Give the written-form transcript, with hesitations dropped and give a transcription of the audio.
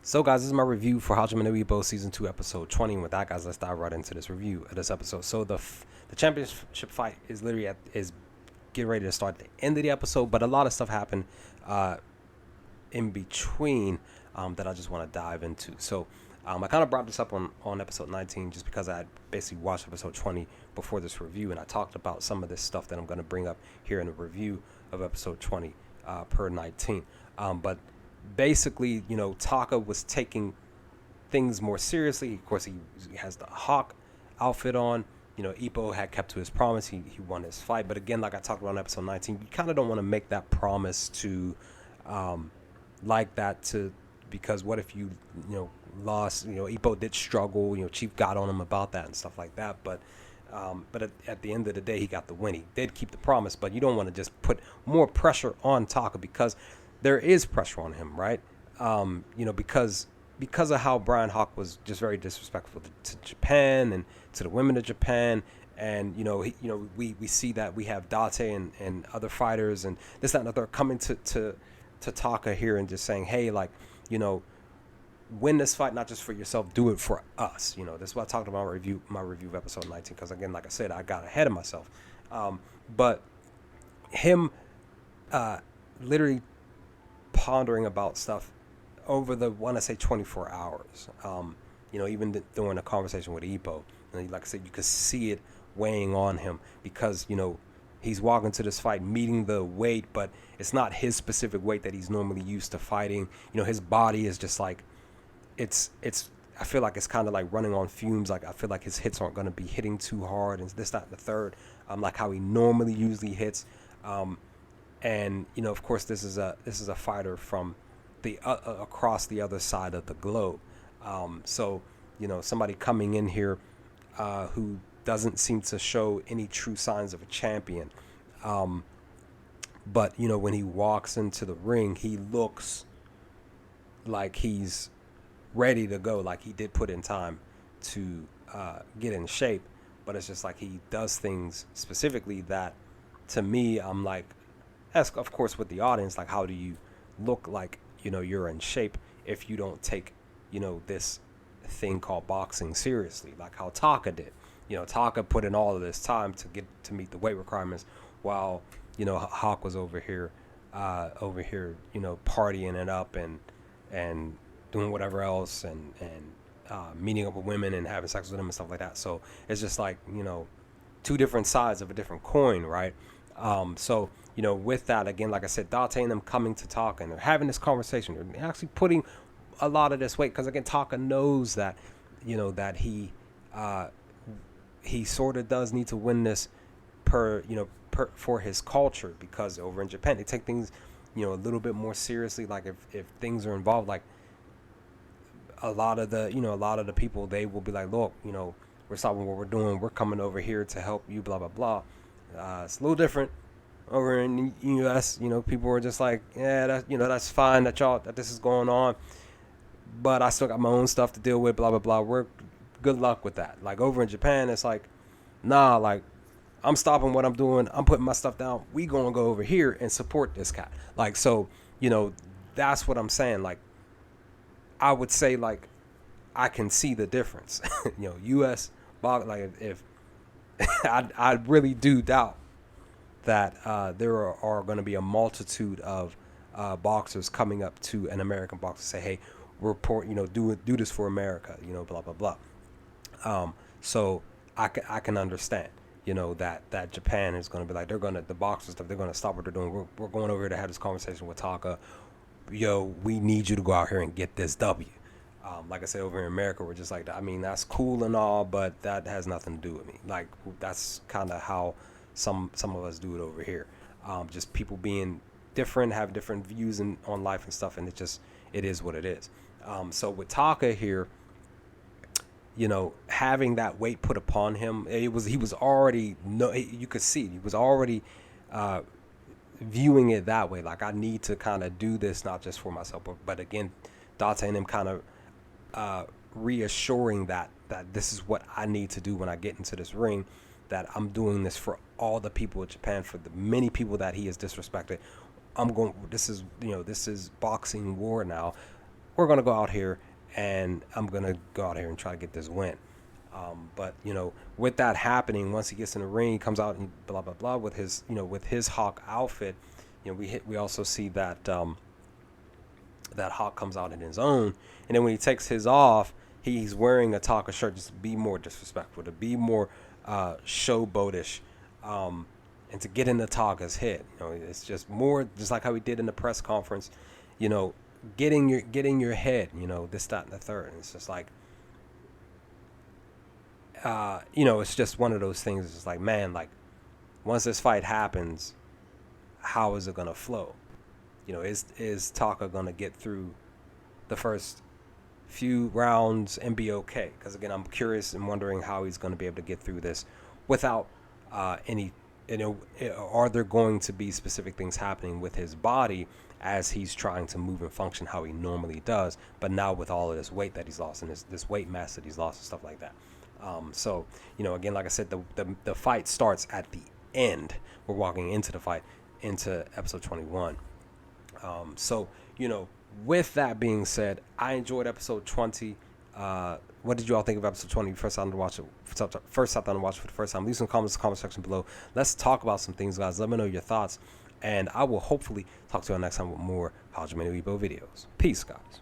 So, guys, this is my review for Hajime no Ippo Season 2, Episode 20. And with that, guys, let's dive right into this review of this episode. So, the championship fight is literally is getting ready to start at the end of the episode, but a lot of stuff happened in between that I just want to dive into. So, I kind of brought this up on Episode 19 just because I had basically watched Episode 20 before this review, and I talked about some of this stuff that I'm going to bring up here in the review of Episode 20 per 19. But basically, Taka was taking things more seriously. Of course, he has the hawk outfit on. Ippo had kept to his promise. He won his fight. But again, like I talked about in episode 19, you kind of don't want to make that promise to like that because what if you lost? Ippo did struggle. Chief got on him about that and stuff like that. But at the end of the day, he got the win. He did keep the promise, but you don't want to just put more pressure on Taka because there is pressure on him, right? Because of how Brian Hawk was just very disrespectful to Japan and to the women of Japan, and we see that we have Date and other fighters and this, that, and the third coming to Taka here and just saying, hey, win this fight not just for yourself, do it for us. This is what I talked about in my review of episode 19. Because again, like I said, I got ahead of myself, but him literally pondering about stuff over the 24 hours. Even during a conversation with Ippo, and like I said, you could see it weighing on him because he's walking to this fight meeting the weight, but it's not his specific weight that he's normally used to fighting. His body is just like it's. I feel like it's kind of like running on fumes. Like I feel like his hits aren't going to be hitting too hard, and this, that, and the third. Like how he normally usually hits. And of course, this is a fighter from the across the other side of the globe. So somebody coming in here who doesn't seem to show any true signs of a champion. But when he walks into the ring, he looks like he's ready to go. Like he did put in time to get in shape, but it's just like he does things specifically that, to me, I'm like, ask, of course, with the audience, like, how do you look like, you're in shape if you don't take, this thing called boxing seriously, like how Taka did. Taka put in all of this time to meet the weight requirements while, Hawk was over here, partying it up and doing whatever else and meeting up with women and having sex with them and stuff like that. So it's just like, two different sides of a different coin, right? So, with that, again, like I said, Date and them coming to Taka and they're having this conversation. They're actually putting a lot of this weight because, again, Taka knows that, that he sort of does need to win this for his culture, because over in Japan, they take things, a little bit more seriously. Like if things are involved, like a lot of the people, they will be like, look, we're stopping what we're doing. We're coming over here to help you, blah, blah, blah. It's a little different over in the U.S. People are just like, yeah, that's fine that this is going on, but I still got my own stuff to deal with, blah, blah, blah. We're good luck with that. Like over in Japan, it's like, nah, like I'm stopping what I'm doing. I'm putting my stuff down. We gonna go over here and support this cat. Like, so, that's what I'm saying. Like, I would say, like, I can see the difference. U.S. like if I really do doubt that there are going to be a multitude of boxers coming up to an American boxer say, hey, report, do this for America, blah, blah, blah. So I can understand, that Japan is going to be like, the boxers, they're going to stop what they're doing. We're going over here to have this conversation with Taka. We need you to go out here and get this W. Like I said, over in America, we're just like, I mean, that's cool and all, but that has nothing to do with me. Like, that's kind of how some of us do it over here. Just people being different, have different views on life and stuff, and it is what it is. So with Taka here, having that weight put upon him, he was already, you could see he was already viewing it that way. Like, I need to kind of do this not just for myself, but again, Date and him kind of reassuring that this is what I need to do when I get into this ring, that I'm doing this for all the people of Japan, for the many people that he has disrespected. This is boxing war now. we're going to go out here and I'm going to go out here and try to get this win. But, you know, with that happening, once he gets in the ring, he comes out and blah, blah, blah with his, you know, with his Hawk outfit. You know, we also see that that Hawk comes out in his own. And then when he takes his off, he's wearing a Taka shirt just to be more disrespectful, to be more showboatish, and to get into Taka's head. You know, it's just more just like how he did in the press conference, you know, getting your head, you know, this, that, and the third. And it's just like, you know, it's just one of those things. It's like, man, like, once this fight happens, how is it gonna flow? You know, is Taka gonna get through the first few rounds and be okay? Because again, I'm curious and wondering how he's gonna be able to get through this without any, you know, are there going to be specific things happening with his body as he's trying to move and function how he normally does, but now with all of this weight that he's lost and this weight mass that he's lost and stuff like that. So, you know, again, like I said, the fight starts at the end. We're walking into the fight, into episode 21. So, you know, with that being said, I enjoyed episode 20. What did you all think of episode 20? First time to watch it. First time to watch it for the first time. Leave some comments in the comment section below. Let's talk about some things, guys. Let me know your thoughts. And I will hopefully talk to you all next time with more Hajime no Ippo videos. Peace, guys.